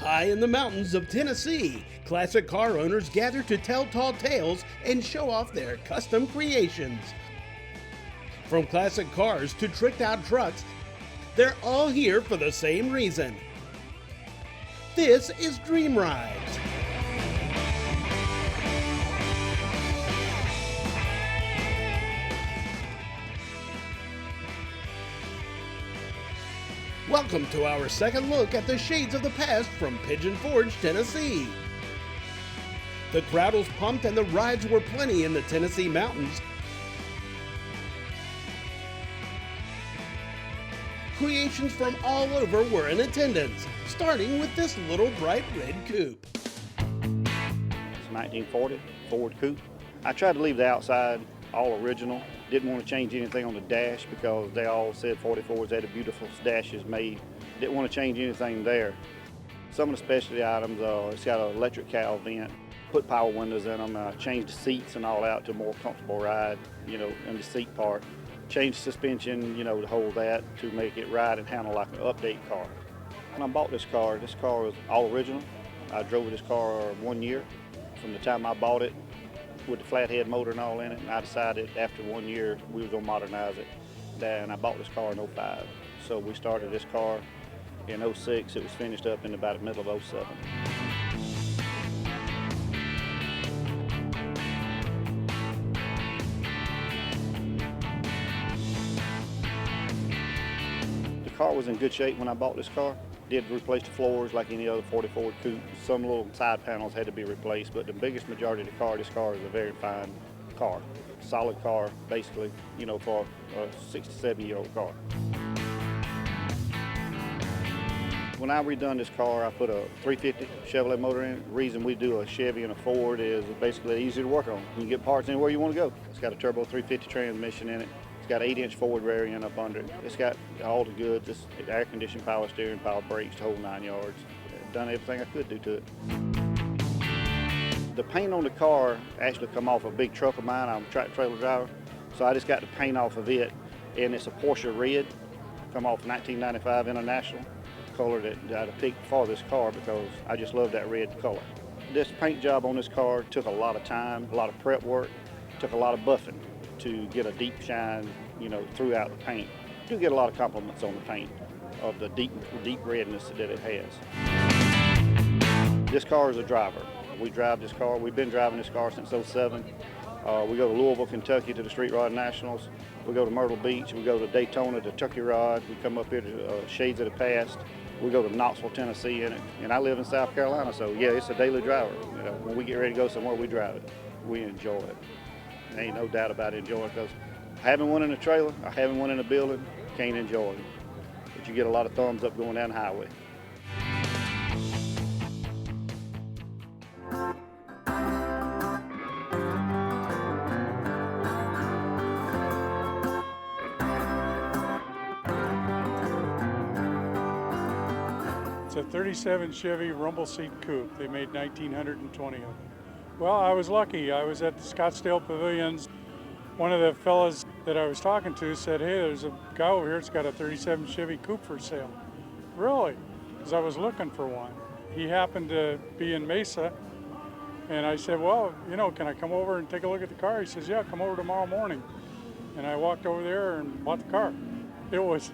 High in the mountains of Tennessee, classic car owners gather to tell tall tales and show off their custom creations. From classic cars to tricked out trucks, they're all here for the same reason. This is Dream Rides. Welcome to our second look at the shades of the past from Pigeon Forge, Tennessee. The crowd was pumped and the rides were plenty in the Tennessee mountains. Creations from all over were in attendance, starting with this little bright red coupe. It's a 1940 Ford Coupe. I tried to leave the outside all original. Didn't want to change anything on the dash because they all said 44s had a beautiful dashes made. Didn't want to change anything there. Some of the specialty items, it's got an electric cowl vent, put power windows in them, changed the seats and all out to a more comfortable ride, in the seat part. Changed the suspension, to hold that, to make it ride and handle like an update car. When I bought this car was all original. I drove this car 1 year. From the time I bought it, with the flathead motor and all in it, and I decided after 1 year we were going to modernize it. And I bought this car in 05. So we started this car in 06. It was finished up in about the middle of 07. The car was in good shape when I bought this car. Did replace the floors like any other 44 coupe. Some little side panels had to be replaced, but the biggest majority of the car, this car is a very fine car. Solid car, basically, for a 67-year-old car. When I redone this car, I put a 350 Chevrolet motor in it. The reason we do a Chevy and a Ford is basically easy to work on. You can get parts anywhere you want to go. It's got a turbo 350 transmission in it. It's got an 8-inch Ford variant up under it. It's got all the goods. It's air conditioned, power steering, power brakes, the whole 9 yards. Done everything I could do to it. The paint on the car actually come off a big truck of mine. I'm a tractor trailer driver, so I just got the paint off of it, and it's a Porsche red, come off 1995 International color that I picked for this car because I just love that red color. This paint job on this car took a lot of time, a lot of prep work, took a lot of buffing to get a deep shine, throughout the paint. You do get a lot of compliments on the paint of the deep redness that it has. This car is a driver. We drive this car. We've been driving this car since 07. We go to Louisville, Kentucky to the Street Rod Nationals. We go to Myrtle Beach. We go to Daytona to Turkey Rod. We come up here to Shades of the Past. We go to Knoxville, Tennessee in it. And I live in South Carolina, so yeah, it's a daily driver. When we get ready to go somewhere, we drive it. We enjoy it. There ain't no doubt about enjoying it because having one in a trailer, or having one in a building, can't enjoy it. But you get a lot of thumbs up going down the highway. It's a 37 Chevy rumble seat coupe. They made 1,920 of them. Well, I was lucky. I was at the Scottsdale Pavilions. One of the fellas that I was talking to said, hey, there's a guy over here that's got a 37 Chevy Coupe for sale. Really? Because I was looking for one. He happened to be in Mesa, and I said, well, can I come over and take a look at the car? He says, yeah, come over tomorrow morning. And I walked over there and bought the car. It was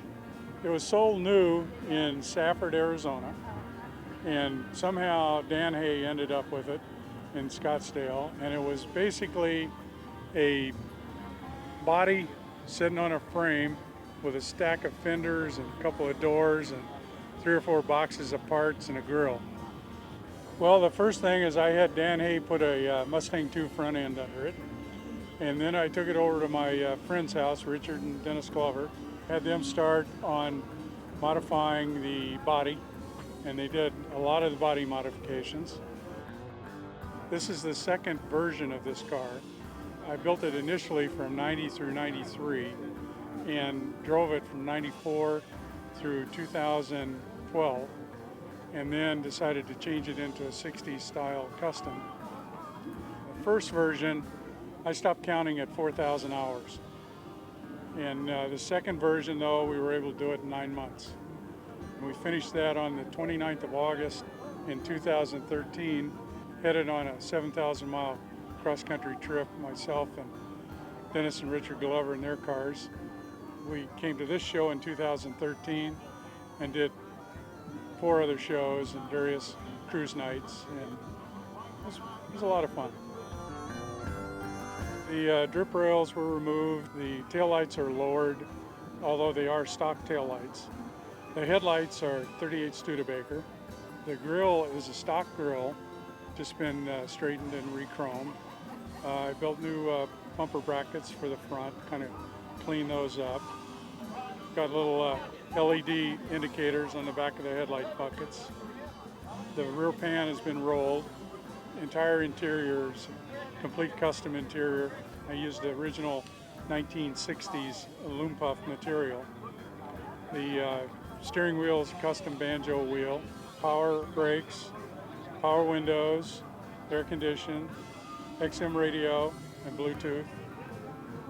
sold new in Safford, Arizona, and somehow Dan Hay ended up with it in Scottsdale, and it was basically a body sitting on a frame with a stack of fenders and a couple of doors and 3 or 4 boxes of parts and a grill. Well, the first thing is I had Dan Hay put a Mustang 2 front end under it, and then I took it over to my friend's house, Richard and Dennis Glover, had them start on modifying the body, and they did a lot of the body modifications. This is the second version of this car. I built it initially from 90 through 93 and drove it from 94 through 2012, and then decided to change it into a 60s style custom. The first version, I stopped counting at 4,000 hours. And the second version, though, we were able to do it in 9 months. And we finished that on the 29th of August in 2013, headed on a 7,000-mile cross-country trip, myself and Dennis and Richard Glover in their cars. We came to this show in 2013 and did 4 other shows and various cruise nights, and it was a lot of fun. The drip rails were removed, the taillights are lowered, although they are stock taillights. The headlights are 38 Studebaker. The grill is a stock grill, just been straightened and re-chromed. I built new bumper brackets for the front, kind of cleaned those up. Got little LED indicators on the back of the headlight buckets. The rear pan has been rolled. Entire interior is complete custom interior. I used the original 1960s aluminum puff material. The steering wheel is a custom banjo wheel. Power brakes, power windows, air conditioning, XM radio, and Bluetooth,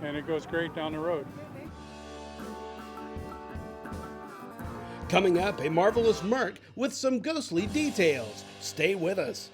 and it goes great down the road. Coming up, a marvelous Merc with some ghostly details. Stay with us.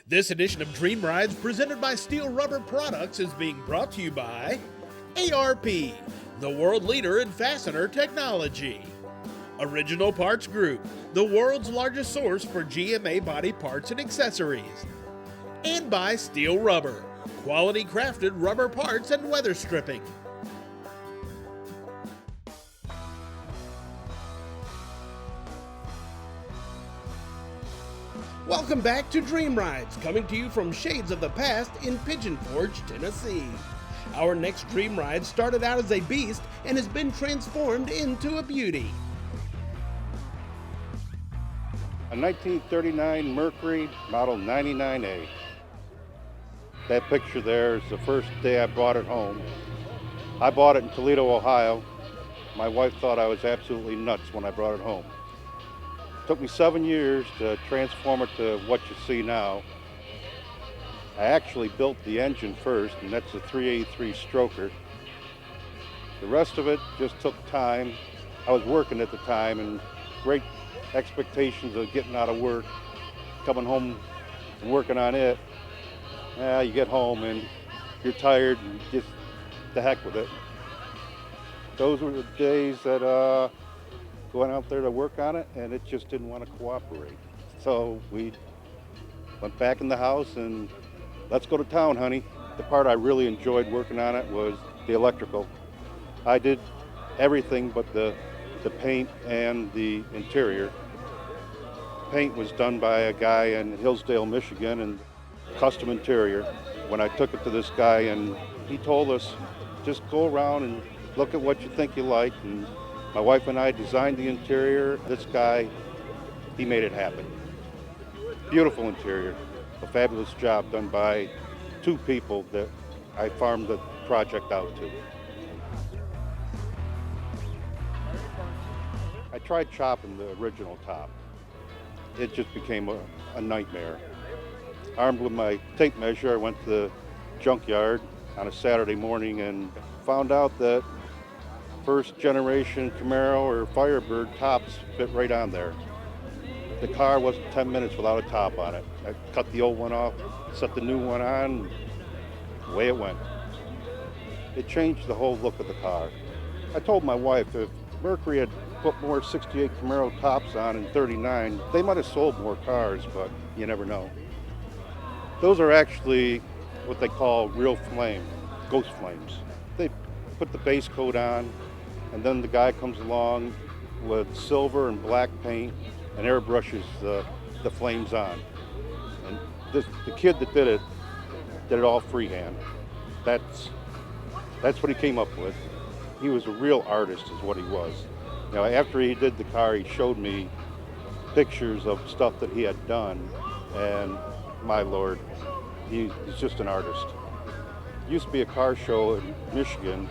This edition of Dream Rides, presented by Steel Rubber Products, is being brought to you by ARP, the world leader in fastener technology. Original Parts Group, the world's largest source for GMA body parts and accessories. And by Steel Rubber, quality crafted rubber parts and weather stripping. Welcome back to Dream Rides, coming to you from Shades of the Past in Pigeon Forge, Tennessee. Our next Dream Ride started out as a beast and has been transformed into a beauty. A 1939 Mercury model 99A. That picture there is the first day I brought it home. I bought it in Toledo, Ohio. My wife thought I was absolutely nuts when I brought it home. It took me 7 years to transform it to what you see now. I actually built the engine first, and that's a 383 stroker. The rest of it just took time. I was working at the time, and great expectations of getting out of work, coming home and working on it. You get home and you're tired and just the heck with it. Those were the days that going out there to work on it, and it just didn't want to cooperate. So we went back in the house and let's go to town, honey. The part I really enjoyed working on it was the electrical. I did everything but the paint and the interior. Paint was done by a guy in Hillsdale, Michigan, and custom interior. When I took it to this guy, and he told us, just go around and look at what you think you like. And my wife and I designed the interior. This guy, he made it happen. Beautiful interior, a fabulous job done by 2 people that I farmed the project out to. I tried chopping the original top. It just became a nightmare. Armed with my tape measure, I went to the junkyard on a Saturday morning and found out that first generation Camaro or Firebird tops fit right on there. The car wasn't 10 minutes without a top on it. I cut the old one off, set the new one on, away it went. It changed the whole look of the car. I told my wife if Mercury had put more 68 Camaro tops on in 39, they might have sold more cars, but you never know. Those are actually what they call real flame, ghost flames. They put the base coat on, and then the guy comes along with silver and black paint and airbrushes the flames on. And the kid that did it all freehand. That's what he came up with. He was a real artist is what he was. You know, after he did the car, he showed me pictures of stuff that he had done, and my Lord, he's just an artist. Used to be a car show in Michigan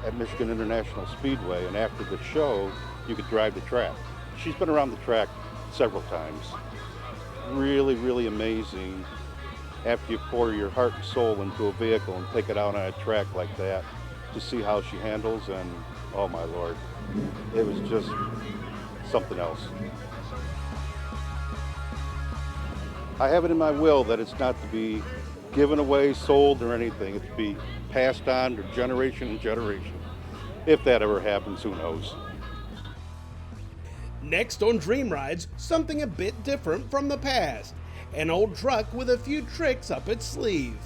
at Michigan International Speedway, and after the show, you could drive the track. She's been around the track several times. Really, really amazing after you pour your heart and soul into a vehicle and take it out on a track like that to see how she handles, and oh my Lord, it was just something else. I have it in my will that it's not to be given away, sold, or anything. It's to be passed on to generation and generation. If that ever happens, who knows? Next on Dream Rides, something a bit different from the past. An old truck with a few tricks up its sleeve.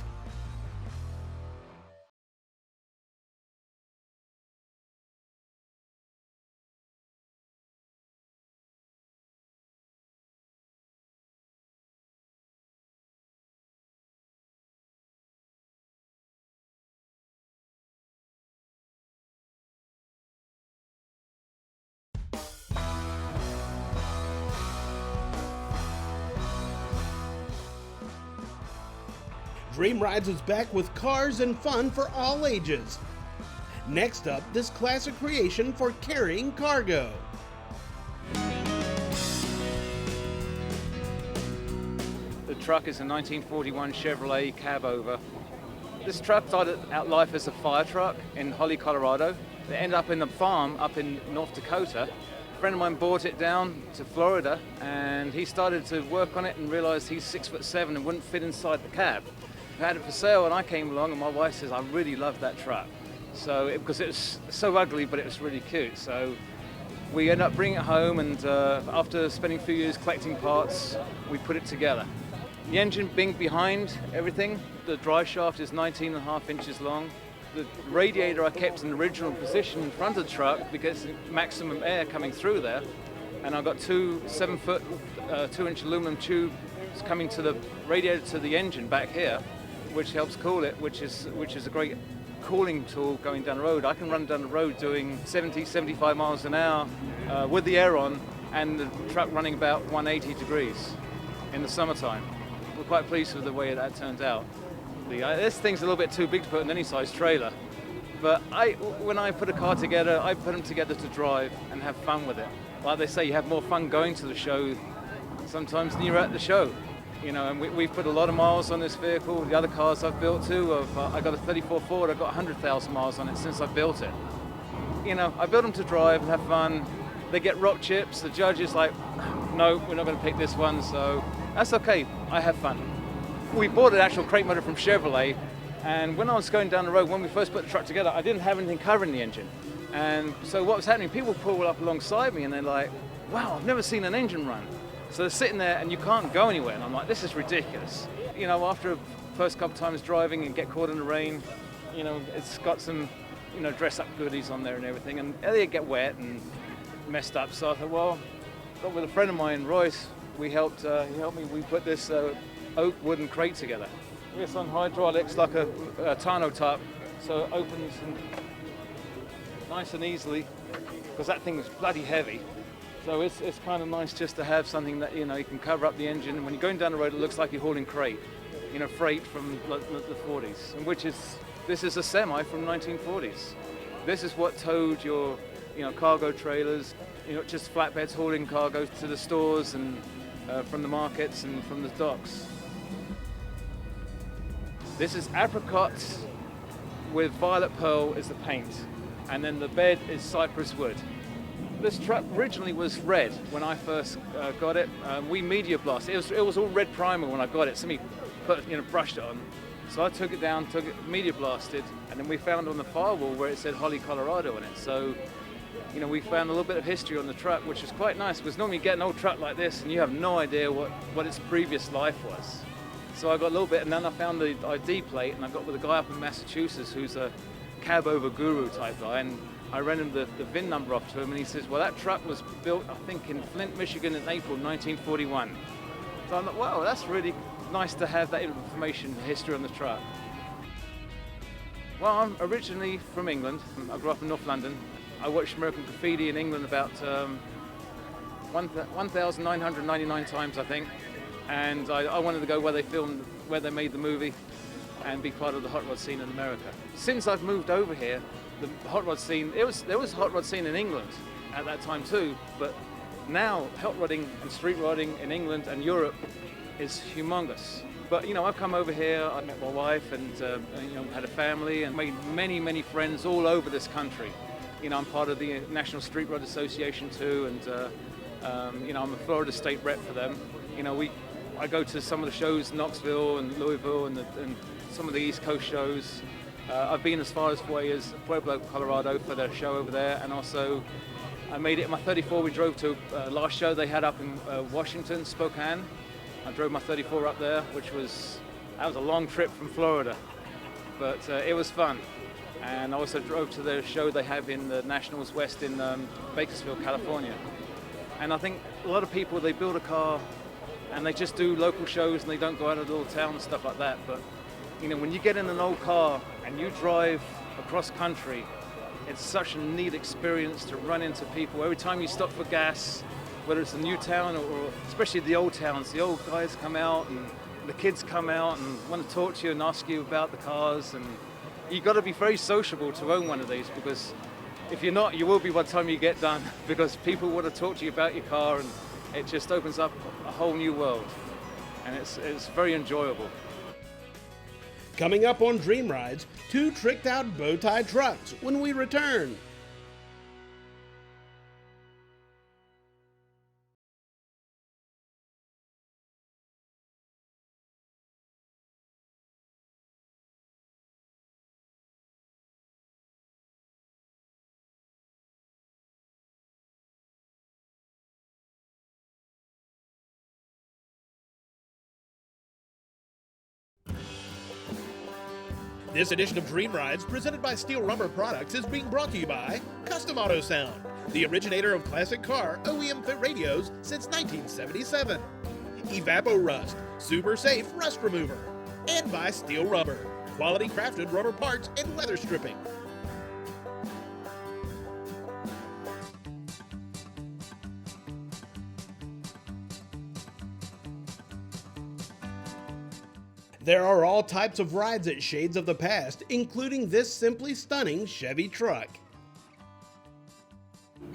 Dream Rides is back with cars and fun for all ages. Next up, this classic creation for carrying cargo. The truck is a 1941 Chevrolet Cabover. This truck started out life as a fire truck in Holly, Colorado. It ended up in a farm up in North Dakota. A friend of mine brought it down to Florida, and he started to work on it and realized he's 6'7" and wouldn't fit inside the cab. I had it for sale, and I came along, and my wife says, I really love that truck. So, because it was so ugly, but it was really cute. So we ended up bringing it home, and after spending a few years collecting parts, we put it together. The engine being behind everything, the drive shaft is 19.5 inches long. The radiator I kept in the original position in front of the truck because maximum air coming through there. And I've got two 7-foot, 2-inch aluminum tubes coming to the radiator to the engine back here, which helps cool it, which is a great cooling tool going down the road. I can run down the road doing 70, 75 miles an hour with the air on, and the truck running about 180 degrees in the summertime. We're quite pleased with the way that turned out. This thing's a little bit too big to put in any size trailer, but when I put a car together, I put them together to drive and have fun with it. Like they say, you have more fun going to the show sometimes than you're at the show. You know, and we've put a lot of miles on this vehicle. The other cars I've built too, I got a 34 Ford, I've got 100,000 miles on it since I built it. You know, I built them to drive and have fun. They get rock chips. The judge is like, no, we're not going to pick this one, so that's okay. I have fun. We bought an actual crate motor from Chevrolet, and when I was going down the road, when we first put the truck together, I didn't have anything covering the engine. And so what was happening, people pull up alongside me and they're like, wow, I've never seen an engine run. So they're sitting there and you can't go anywhere. And I'm like, this is ridiculous. You know, after the first couple times driving and get caught in the rain, you know, it's got some, you know, dress up goodies on there and everything. And they get wet and messed up. So I thought, well, with a friend of mine, Royce, he helped me. We put this oak wooden crate together. It's on hydraulics like a tonneau top. So it opens and nice and easily, because that thing is bloody heavy. So it's kind of nice just to have something that, you know, you can cover up the engine, and when you're going down the road, it looks like you're hauling freight from the 40s, and this is a semi from 1940s. This is what towed your, you know, cargo trailers, you know, just flatbeds hauling cargo to the stores and from the markets and from the docks. This is apricot with violet pearl as the paint, and then the bed is cypress wood. This truck originally was red when I first got it. We media blasted. It was all red primer when I got it. Somebody brushed it on. So I took it down, media blasted, and then we found on the firewall where it said Holly, Colorado on it. So, you know, we found a little bit of history on the truck, which is quite nice, because normally you get an old truck like this and you have no idea what its previous life was. So I got a little bit, and then I found the ID plate, and I got with a guy up in Massachusetts who's a Cabover guru type guy, and I ran him the VIN number off to him, and he says, well, that truck was built, I think, in Flint, Michigan in April 1941. So I'm like, wow, that's really nice to have that information, history on the truck. Well, I'm originally from England. I grew up in North London. I watched American Graffiti in England about 1,999 times, I think. And I wanted to go where they made the movie, and be part of the hot rod scene in America. Since I've moved over here, the hot rod scene, there was a hot rod scene in England at that time too, but now hot rodding and street rodding in England and Europe is humongous. But you know, I've come over here, I met my wife, and you know, had a family, and made many friends all over this country. You know, I'm part of the National Street Rod Association too, and you know, I'm a Florida state rep for them. You know, I go to some of the shows in Knoxville and Louisville and some of the East Coast shows. I've been as far away as Pueblo, Colorado for their show over there, and also I made it in my 34. We drove to last show they had up in Washington, Spokane. I drove my 34 up there, that was a long trip from Florida, but it was fun. And I also drove to the show they have in the Nationals West in Bakersfield, California. And I think a lot of people, they build a car and they just do local shows and they don't go out of the little town and stuff like that. But you know, when you get in an old car and you drive across country, it's such a neat experience to run into people. Every time you stop for gas, whether it's a new town or especially the old towns, the old guys come out and the kids come out and want to talk to you and ask you about the cars. And you've got to be very sociable to own one of these, because if you're not, you will be by the time you get done, because people want to talk to you about your car, and it just opens up a whole new world. And it's very enjoyable. Coming up on Dream Rides, 2 tricked out bow tie trucks when we return. This edition of Dream Rides, presented by Steel Rubber Products, is being brought to you by Custom Auto Sound, the originator of classic car OEM fit radios since 1977. Evapo Rust, super safe rust remover. And by Steel Rubber, quality crafted rubber parts and weather stripping. There are all types of rides at Shades of the Past, including this simply stunning Chevy truck.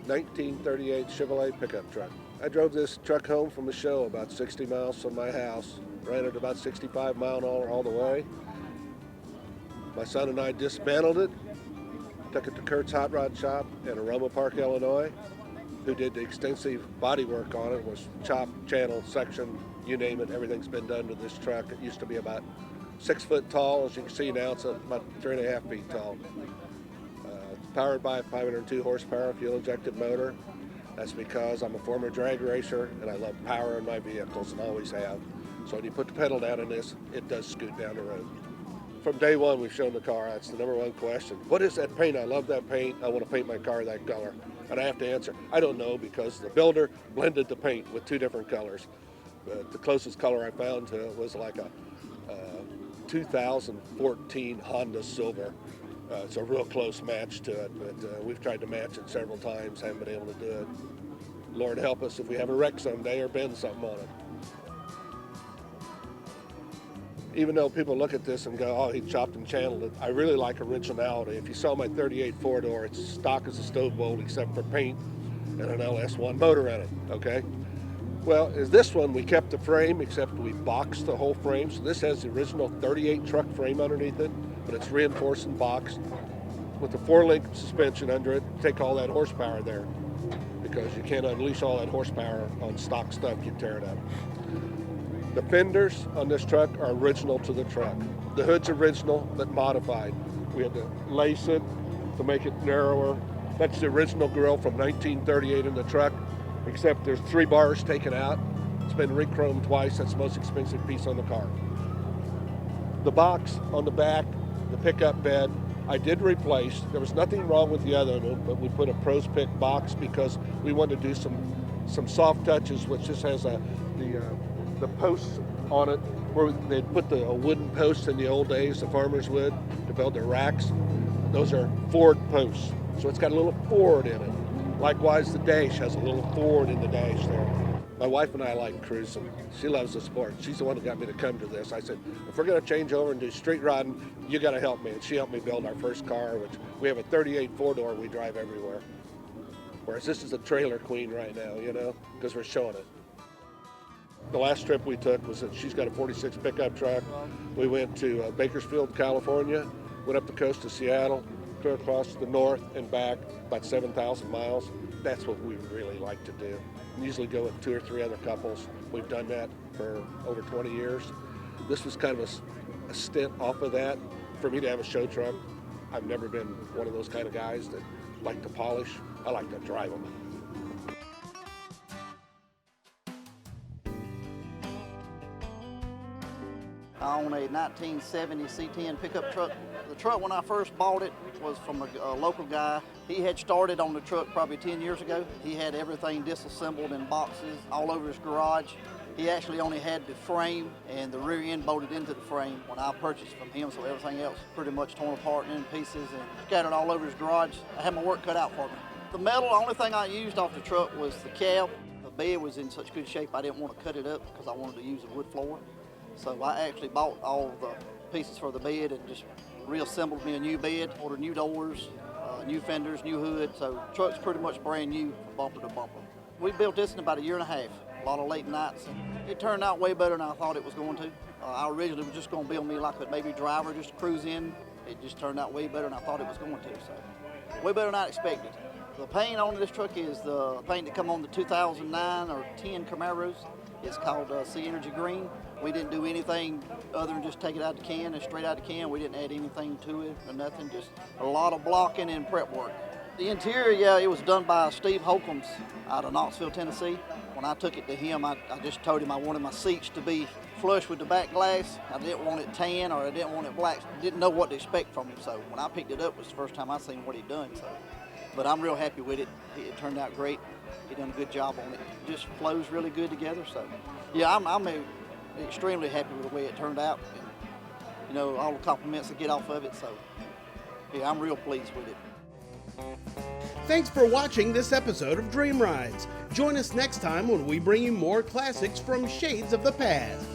1938 Chevrolet pickup truck. I drove this truck home from a show about 60 miles from my house, ran it about 65 mile an hour all the way. My son and I dismantled it, took it to Kurt's Hot Rod Shop in Aroma Park, Illinois, who did the extensive body work on it, was chop, channel, section, you name it, everything's been done to this truck. It used to be about 6 foot tall. As you can see now, it's about 3.5 feet tall. Powered by a 502 horsepower fuel injected motor. That's because I'm a former drag racer and I love power in my vehicles and always have. So when you put the pedal down in this, it does scoot down the road. From day one, we've shown the car. That's the number one question. What is that paint? I love that paint. I want to paint my car that color. And I have to answer, I don't know, because the builder blended the paint with 2 different colors. The closest color I found to it was like a 2014 Honda Silver. It's a real close match to it, but we've tried to match it several times, haven't been able to do it. Lord help us if we have a wreck someday or bend something on it. Even though people look at this and go, oh, he chopped and channeled it, I really like originality. If you saw my 38 four-door, it's stock as a stove bolt except for paint and an LS1 motor in it, okay? Well, is this one, we kept the frame, except we boxed the whole frame. So this has the original 38 truck frame underneath it, but it's reinforced and boxed with the 4-link suspension under it. Take all that horsepower there, because you can't unleash all that horsepower on stock stuff, you tear it up. The fenders on this truck are original to the truck. The hood's original, but modified. We had to lace it to make it narrower. That's the original grille from 1938 in the truck, except there's 3 bars taken out. It's been re-chromed twice. That's the most expensive piece on the car. The box on the back, the pickup bed, I did replace. There was nothing wrong with the other one, but we put a Pros Pick box because we wanted to do some soft touches, which just has the posts on it where they'd put a wooden post in the old days, the farmers would, to build their racks. Those are Ford posts, so it's got a little Ford in it. Likewise, the dash has a little Ford in the dash there. My wife and I like cruising. She loves the sport. She's the one that got me to come to this. I said, if we're going to change over and do street riding, you got to help me. And she helped me build our first car, which we have a 38 four-door we drive everywhere. Whereas this is the trailer queen right now, you know, because we're showing it. The last trip we took was that she's got a 46 pickup truck. We went to Bakersfield, California, went up the coast to Seattle, drove across the north and back, about 7,000 miles. That's what we really like to do. We usually go with 2 or 3 other couples. We've done that for over 20 years. This was kind of a stint off of that. For me to have a show truck, I've never been one of those kind of guys that like to polish. I like to drive them. I own a 1970 C10 pickup truck. The truck, when I first bought it, was from a local guy. He had started on the truck probably 10 years ago. He had everything disassembled in boxes all over his garage. He actually only had the frame and the rear end bolted into the frame when I purchased from him, so everything else pretty much torn apart and in pieces and scattered all over his garage. I had my work cut out for me. The metal, the only thing I used off the truck was the cab. The bed was in such good shape I didn't want to cut it up because I wanted to use a wood floor. So I actually bought all the pieces for the bed and just reassembled me a new bed, ordered new doors, new fenders, new hood. So the truck's pretty much brand new from bumper to bumper. We built this in about a year and a half. A lot of late nights. And it turned out way better than I thought it was going to. I originally was just going to build me like a maybe driver, just to cruise in. It just turned out way better than I thought it was going to. So way better than I expected. The paint on this truck is the paint that come on the 2009 or 10 Camaros. It's called Sea Energy Green. We didn't do anything other than just take it out of the can and straight out of the can. We didn't add anything to it or nothing, just a lot of blocking and prep work. The interior, yeah, it was done by Steve Holcombs out of Knoxville, Tennessee. When I took it to him, I just told him I wanted my seats to be flush with the back glass. I didn't want it tan or I didn't want it black. Didn't know what to expect from him, so when I picked it up, it was the first time I seen what he'd done. So, but I'm real happy with it. It turned out great. He done a good job on it. It just flows really good together. So, yeah, I'm extremely happy with the way it turned out. And, you know, all the compliments I get off of it. So, yeah, I'm real pleased with it. Thanks for watching this episode of Dream Rides. Join us next time when we bring you more classics from shades of the past.